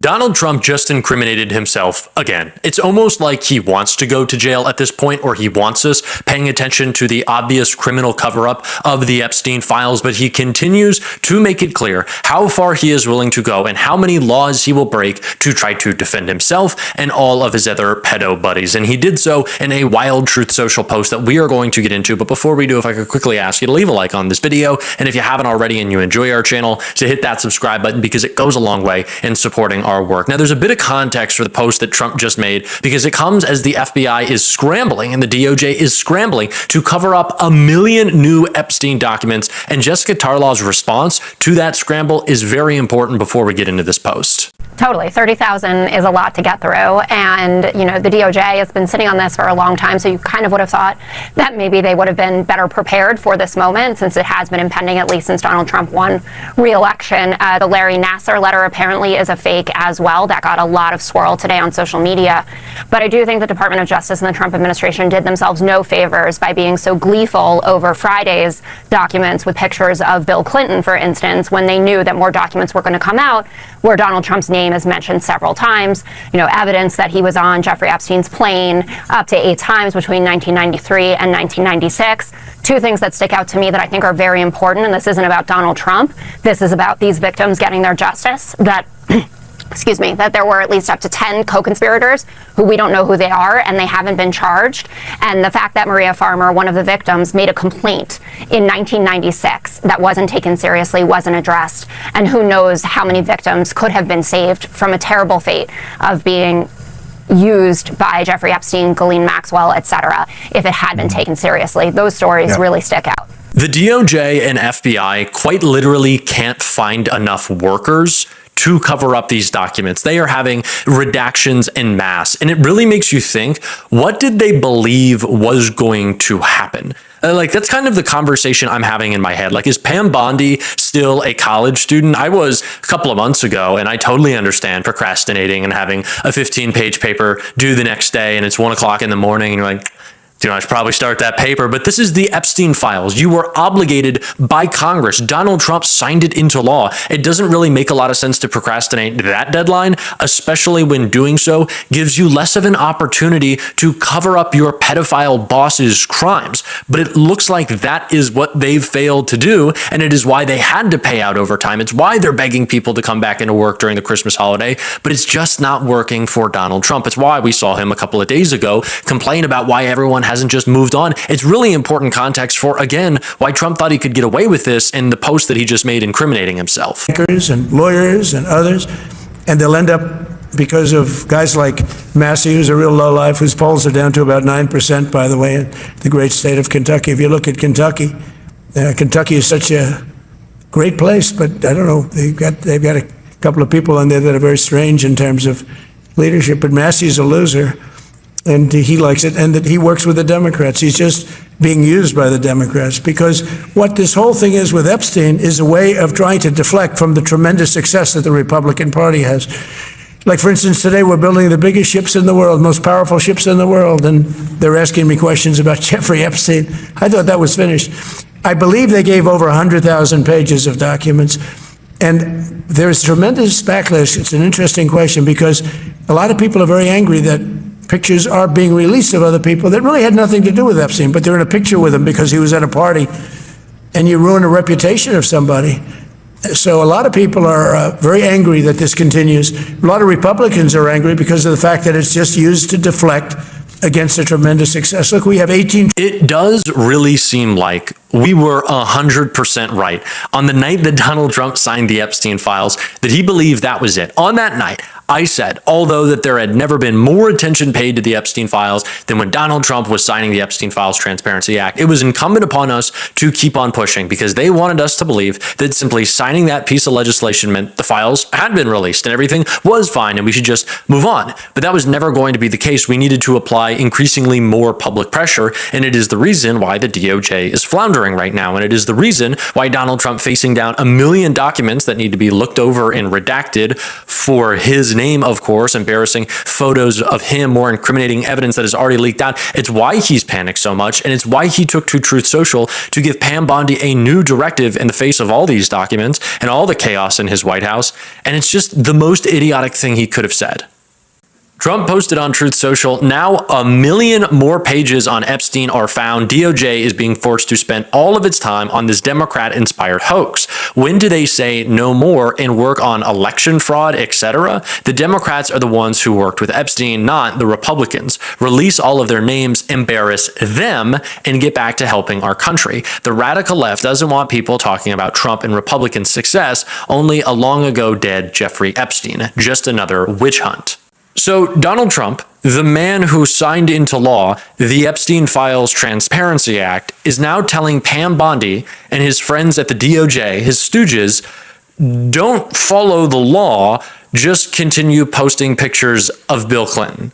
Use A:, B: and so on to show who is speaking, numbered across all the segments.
A: Donald Trump just incriminated himself again. It's almost like he wants to go to jail at this point, or he wants us paying attention to the obvious criminal cover-up of the Epstein files, but he continues to make it clear how far he is willing to go and how many laws he will break to try to defend himself and all of his other pedo buddies. And he did so in a Wild Truth Social post that we are going to get into. But before we do, if I could quickly ask you to leave a like on this video, and if you haven't already and you enjoy our channel, to hit that subscribe button, because it goes a long way in supporting our work. Now, there's a bit of context for the post that Trump just made, because it comes as the FBI is scrambling and the DOJ is scrambling to cover up 1 million new Epstein documents, and Jessica Tarlow's response to that scramble is very important before we get into this post.
B: Totally. 30,000 is a lot to get through. And, you know, the DOJ has been sitting on this for a long time. So you kind of would have thought that maybe they would have been better prepared for this moment, since it has been impending at least since Donald Trump won re-election. The Larry Nassar letter apparently is a fake as well. That got a lot of swirl today on social media. But I do think the Department of Justice and the Trump administration did themselves no favors by being so gleeful over Friday's documents with pictures of Bill Clinton, for instance, when they knew that more documents were going to come out where Donald Trump's name is mentioned several times. You know, evidence that he was on Jeffrey Epstein's plane up to 8 times between 1993 and 1996. Two things that stick out to me that I think are very important, and this isn't about Donald Trump. This is about these victims getting their justice, that excuse me, that there were at least up to 10 co-conspirators who we don't know who they are and they haven't been charged. And the fact that Maria Farmer, one of the victims, made a complaint in 1996 that wasn't taken seriously, wasn't addressed, and who knows how many victims could have been saved from a terrible fate of being used by Jeffrey Epstein, Ghislaine Maxwell, etc., if it had been taken seriously. Those stories really stick out.
A: The DOJ and FBI quite literally can't find enough workers to cover up these documents. They are having redactions en masse, and it really makes you think, what did they believe was going to happen? Like, that's kind of the conversation I'm having in my head. Like, is Pam Bondi still a college student? I was a couple of months ago, and I totally understand procrastinating and having a 15-page paper due the next day, and it's 1 o'clock in the morning, and you're like, you know, I should probably start that paper. But this is the Epstein files. You were obligated by Congress. Donald Trump signed it into law. It doesn't really make a lot of sense to procrastinate that deadline, especially when doing so gives you less of an opportunity to cover up your pedophile boss's crimes. But it looks like that is what they've failed to do, and it is why they had to pay out overtime. It's why they're begging people to come back into work during the Christmas holiday, but it's just not working for Donald Trump. It's why we saw him a couple of days ago complain about why everyone hasn't just moved on. It's really important context for, again, why Trump thought he could get away with this in the post that he just made incriminating himself.
C: And lawyers and others, and they'll end up, because of guys like Massey, who's a real lowlife, whose polls are down to about 9%, by the way, in the great state of Kentucky. If you look at Kentucky, Kentucky is such a great place, but I don't know, they've got a couple of people on there that are very strange in terms of leadership, but Massey's a loser. And he likes it, and that he works with the Democrats. He's just being used by the Democrats, because what this whole thing is with Epstein is a way of trying to deflect from the tremendous success that the Republican Party has. Like, for instance, today we're building the biggest ships in the world, most powerful ships in the world, and they're asking me questions about Jeffrey Epstein. I thought that was finished. I believe they gave over 100,000 pages of documents, and there's tremendous backlash. It's an interesting question, because a lot of people are very angry that pictures are being released of other people that really had nothing to do with Epstein, but they're in a picture with him because he was at a party, and you ruin a reputation of somebody. So a lot of people are very angry that this continues. A lot of Republicans are angry because of the fact that it's just used to deflect against a tremendous success. Look, we have 18.
A: It does really seem like we were 100% right on the night that Donald Trump signed the Epstein files, that he believed that was it. On that night, I said, although that there had never been more attention paid to the Epstein files than when Donald Trump was signing the Epstein Files Transparency Act, it was incumbent upon us to keep on pushing, because they wanted us to believe that simply signing that piece of legislation meant the files had been released and everything was fine and we should just move on. But that was never going to be the case. We needed to apply increasingly more public pressure, and it is the reason why the DOJ is floundering right now, and it is the reason why Donald Trump facing down 1 million documents that need to be looked over and redacted for his his name, of course, embarrassing photos of him, more incriminating evidence that is already leaked out. It's why he's panicked so much, and it's why he took to Truth Social to give Pam Bondi a new directive in the face of all these documents and all the chaos in his White House. And it's just the most idiotic thing he could have said. Trump posted on Truth Social, now 1 million more pages on Epstein are found. DOJ is being forced to spend all of its time on this Democrat-inspired hoax. When do they say no more and work on election fraud, etc.? The Democrats are the ones who worked with Epstein, not the Republicans. Release all of their names, embarrass them, and get back to helping our country. The radical left doesn't want people talking about Trump and Republican success, only a long ago dead Jeffrey Epstein. Just another witch hunt. So Donald Trump, the man who signed into law the Epstein Files Transparency Act, is now telling Pam Bondi and his friends at the DOJ, his stooges, don't follow the law, just continue posting pictures of Bill Clinton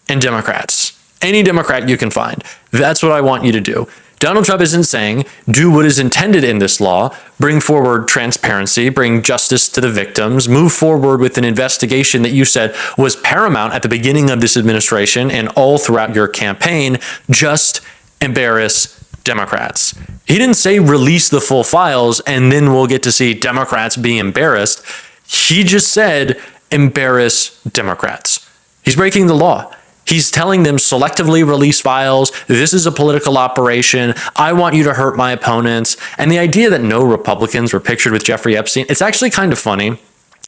A: and Democrats. Any Democrat you can find. That's what I want you to do. Donald Trump isn't saying, do what is intended in this law, bring forward transparency, bring justice to the victims, move forward with an investigation that you said was paramount at the beginning of this administration and all throughout your campaign, just embarrass Democrats. He didn't say release the full files and then we'll get to see Democrats be embarrassed. He just said embarrass Democrats. He's breaking the law. He's telling them selectively release files. This is a political operation. I want you to hurt my opponents. And the idea that no Republicans were pictured with Jeffrey Epstein, it's actually kind of funny.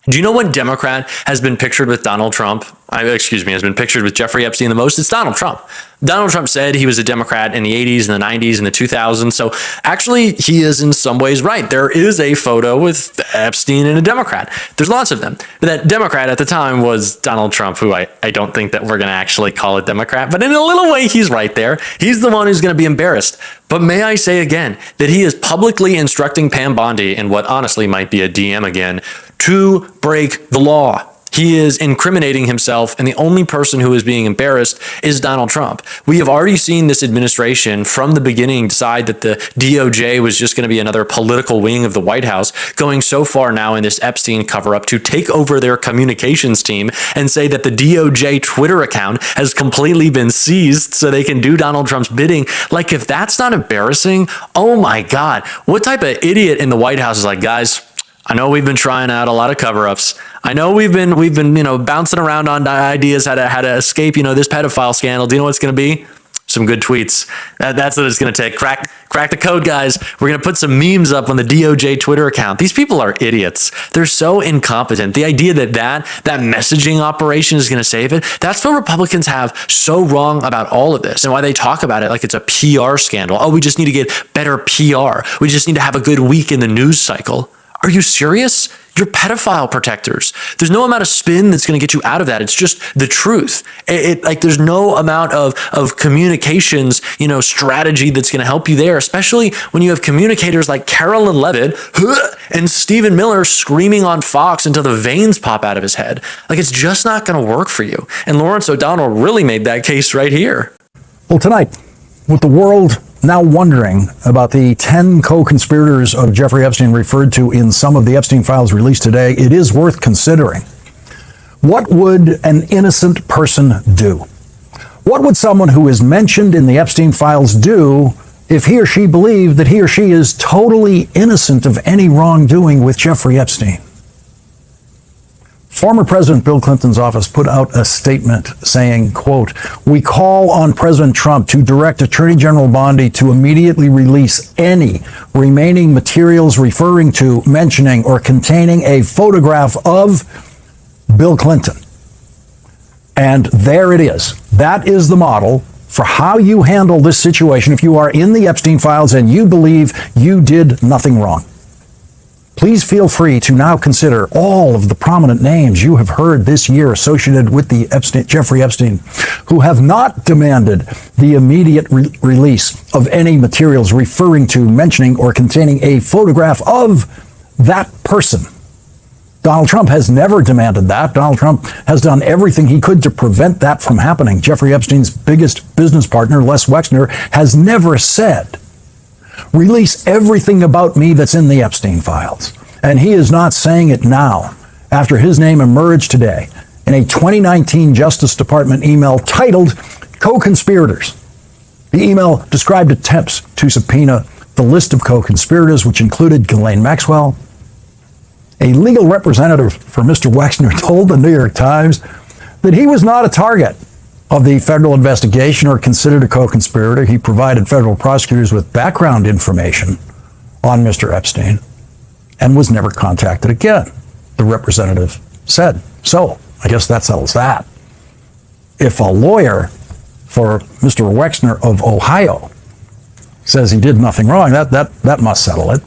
A: Do you know what Democrat has been pictured with Donald Trump? Has been pictured with Jeffrey Epstein the most? It's Donald Trump. Donald Trump said he was a Democrat in the 80s and the 90s and the 2000s. So actually, he is in some ways right. There is a photo with Epstein and a Democrat. There's lots of them. But that Democrat at the time was Donald Trump, who I don't think that we're going to actually call a Democrat. But in a little way, he's right there. He's the one who's going to be embarrassed. But may I say again that he is publicly instructing Pam Bondi in what honestly might be a DM again to break the law. He is incriminating himself, and the only person who is being embarrassed is Donald Trump. We have already seen this administration from the beginning decide that the DOJ was just going to be another political wing of the White House, going so far now in this Epstein cover-up to take over their communications team and say that the DOJ Twitter account has completely been seized so they can do Donald Trump's bidding. Like, if that's not embarrassing, oh my God, what type of idiot in the White House is like, guys, I know we've been trying out a lot of cover-ups. I know we've been bouncing around on ideas how to escape this pedophile scandal. Do you know what it's going to be? Some good tweets. That's what it's going to take. Crack the code, guys. We're going to put some memes up on the DOJ Twitter account. These people are idiots. They're so incompetent. The idea that messaging operation is going to save it, that's what Republicans have so wrong about all of this and why they talk about it like it's a PR scandal. Oh, we just need to get better PR. We just need to have a good week in the news cycle. Are you serious? You're pedophile protectors. There's no amount of spin that's going to get you out of that. It's just the truth. There's no amount of communications, strategy that's going to help you there, especially when you have communicators like Carolyn Levitt and Stephen Miller screaming on Fox until the veins pop out of his head. Like, it's just not going to work for you. And Lawrence O'Donnell really made that case right here.
D: Well, tonight, with the world now wondering about the 10 co-conspirators of Jeffrey Epstein referred to in some of the Epstein files released today, it is worth considering. What would an innocent person do? What would someone who is mentioned in the Epstein files do if he or she believed that he or she is totally innocent of any wrongdoing with Jeffrey Epstein? Former President Bill Clinton's office put out a statement saying, quote, "We call on President Trump to direct Attorney General Bondi to immediately release any remaining materials referring to, mentioning, or containing a photograph of Bill Clinton." And there it is. That is the model for how you handle this situation if you are in the Epstein files and you believe you did nothing wrong. Please feel free to now consider all of the prominent names you have heard this year associated with the Jeffrey Epstein, who have not demanded the immediate release of any materials referring to, mentioning, or containing a photograph of that person. Donald Trump has never demanded that. Donald Trump has done everything he could to prevent that from happening. Jeffrey Epstein's biggest business partner, Les Wexner, has never said, "Release everything about me that's in the Epstein files." And he is not saying it now, after his name emerged today in a 2019 Justice Department email titled Co-Conspirators. The email described attempts to subpoena the list of co-conspirators, which included Ghislaine Maxwell. A legal representative for Mr. Wexner told the New York Times that he was not a target of the federal investigation or considered a co-conspirator. He provided federal prosecutors with background information on Mr. Epstein and was never contacted again, the representative said. So I guess that settles that. If a lawyer for Mr. Wexner of Ohio says he did nothing wrong, that must settle it.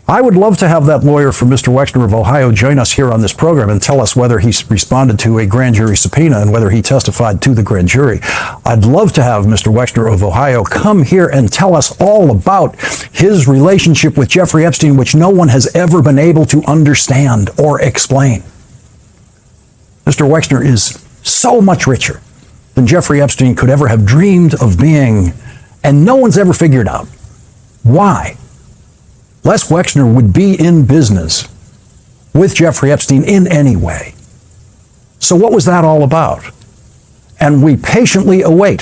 D: I would love to have that lawyer for Mr. Wexner of Ohio join us here on this program and tell us whether he responded to a grand jury subpoena and whether he testified to the grand jury. I'd love to have Mr. Wexner of Ohio come here and tell us all about his relationship with Jeffrey Epstein, which no one has ever been able to understand or explain. Mr. Wexner is so much richer than Jeffrey Epstein could ever have dreamed of being, and no one's ever figured out why Les Wexner would be in business with Jeffrey Epstein in any way. So what was that all about? And we patiently await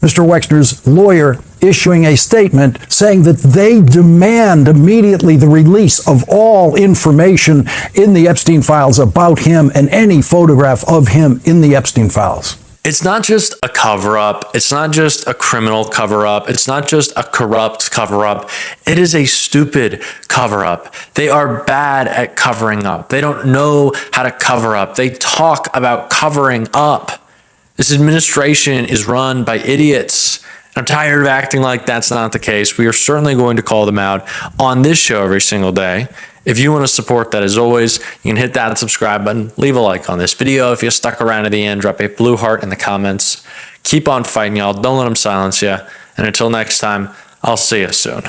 D: Mr. Wexner's lawyer issuing a statement saying that they demand immediately the release of all information in the Epstein files about him and any photograph of him in the Epstein files.
A: It's not just a cover-up. It's not just a criminal cover-up. It's not just a corrupt cover-up. It is a stupid cover-up. They are bad at covering up. They don't know how to cover up. They talk about covering up. This administration is run by idiots. I'm tired of acting like that's not the case. We are certainly going to call them out on this show every single day. If you want to support that, as always, you can hit that subscribe button, leave a like on this video. If you stuck around to the end, drop a blue heart in the comments. Keep on fighting, y'all. Don't let them silence you. And until next time, I'll see you soon.